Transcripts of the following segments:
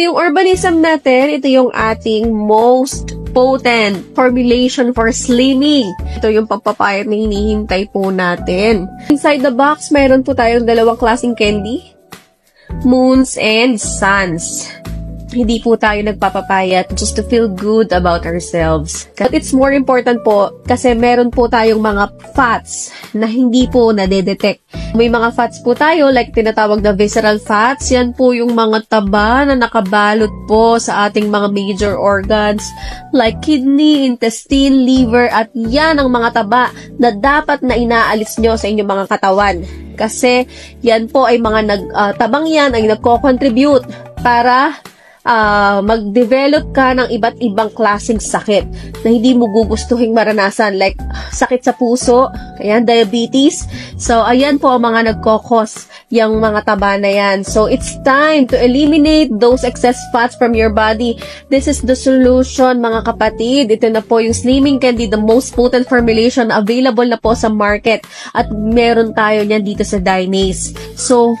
yung Urbanism natin, ito yung ating most potent formulation for slimming. Ito yung pagpapayat na hinihintay po natin. Inside the box, mayroon po tayong dalawang klaseng candy. Moons and suns. Hindi po tayo nagpapapayat just to feel good about ourselves. But it's more important po kasi meron po tayong mga fats na hindi po nadedetect. May mga fats po tayo like tinatawag na visceral fats. Yan po yung mga taba na nakabalot po sa ating mga major organs like kidney, intestine, liver, at yan ang mga taba na dapat na inaalis nyo sa inyong mga katawan. Kasi yan po ay mga tabang yan ay nagko-contribute para mag-develop ka ng iba't ibang klaseng sakit na hindi mo gugustuhin maranasan like sakit sa puso, ayan, diabetes. So, ayan po ang mga nagkokos yung mga taba na yan. So, it's time to eliminate those excess fats from your body. This is the solution, mga kapatid. Ito na po yung Slimming Candy, the most potent formulation available na po sa market. At meron tayo niyan dito sa Dynaze. So,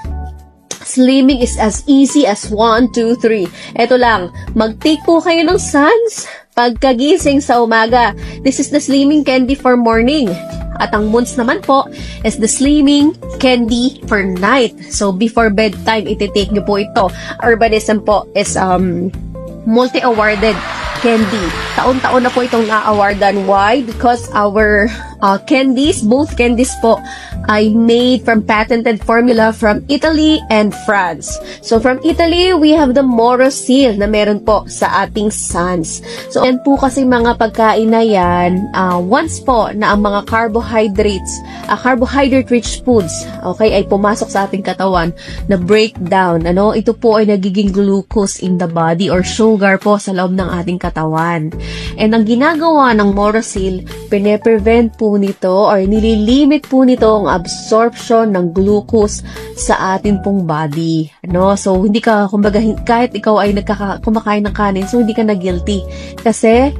slimming is as easy as 1, 2, 3. Ito lang, mag-take po kayo ng suns pagkagising sa umaga. This is the Slimming Candy for morning. At ang moons naman po is the Slimming Candy for night. So, before bedtime, iti-take nyo po ito. Urbanism po is multi-awarded candy. Taon-taon na po itong na-awardan. Why? Because our candies, both candies po, ay made from patented formula from Italy and France. So, from Italy, we have the Morosil na meron po sa ating suns. So, yan po kasi mga pagkain na yan, once po na ang mga carbohydrates, carbohydrate-rich foods, okay, ay pumasok sa ating katawan na breakdown. Ano? Ito po ay nagiging glucose in the body or sugar po sa loob ng ating katawan. And ang ginagawa ng Morosil, pine-prevent po nito or nililimit po nito ang absorption ng glucose sa atin pong body. Ano? So, hindi ka, kumbaga, kahit ikaw ay kumakain ng kanin, so hindi ka na guilty. Kasi,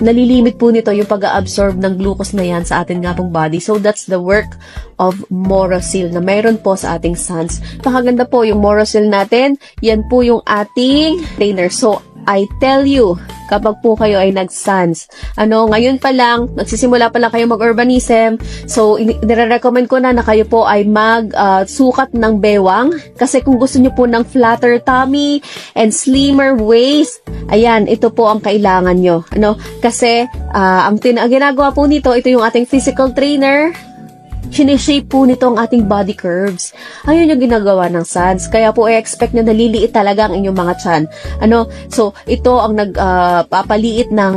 nalilimit po nito yung pag-absorb ng glucose na yan sa atin nga pong body. So, that's the work of Morosil na mayroon po sa ating suns. Pakaganda po yung Morosil natin. Yan po yung ating trainer. So, I tell you, kapag po kayo ay nag-suns, ngayon pa lang, nagsisimula pa lang kayo mag-urbanism, so, nire-recommend ko na kayo po ay mag-sukat ng bewang, kasi kung gusto nyo po ng flatter tummy and slimmer waist, ayan, ito po ang kailangan nyo. Kasi, ang ginagawa po nito, ito yung ating physical trainer, sineshape po nito ang ating body curves. Ayun yung ginagawa ng suns. Kaya po i-expect na naliliit talaga ang inyong mga tiyan. So, ito ang nagpapaliit ng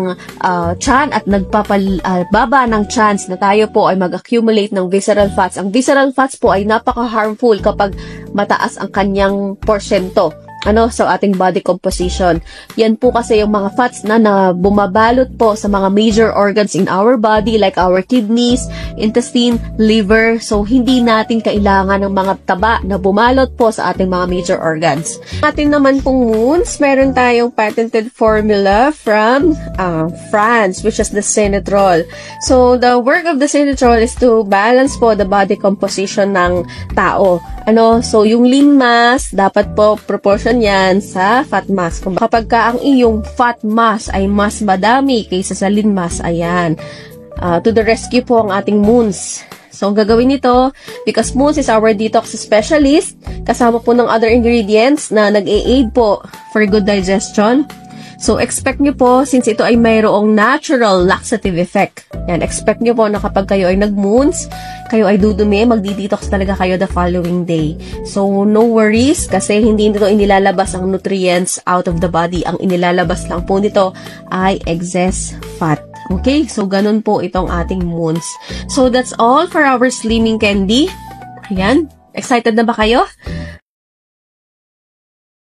tiyan at nagpapababa ng chance na tayo po ay mag-accumulate ng visceral fats. Ang visceral fats po ay napaka-harmful kapag mataas ang kanyang porsyento sa ating body composition. Yan po kasi yung mga fats na bumabalot po sa mga major organs in our body like our kidneys, intestine, liver. So, hindi natin kailangan ng mga taba na bumalot po sa ating mga major organs. Atin naman pong moons, meron tayong patented formula from France, which is the Sinitrol. So, the work of the Sinitrol is to balance po the body composition ng tao. So, yung lean mass, dapat po proportion yan sa fat mass. Kapag ka ang iyong fat mass ay mas madami kaysa sa lean mass, ayan. To the rescue po ang ating moons. So, ang gagawin nito, because moons is our detox specialist, kasama po ng other ingredients na nag-aid po for good digestion. So, expect nyo po, since ito ay mayroong natural laxative effect. Yan, expect nyo po na kapag kayo ay nag-moons, kayo ay dudumi, magdi-detox talaga kayo the following day. So, no worries, kasi hindi nito inilalabas ang nutrients out of the body. Ang inilalabas lang po nito ay excess fat. Okay? So, ganun po itong ating moons. So, that's all for our Slimming Candy. Ayan. Excited na ba kayo?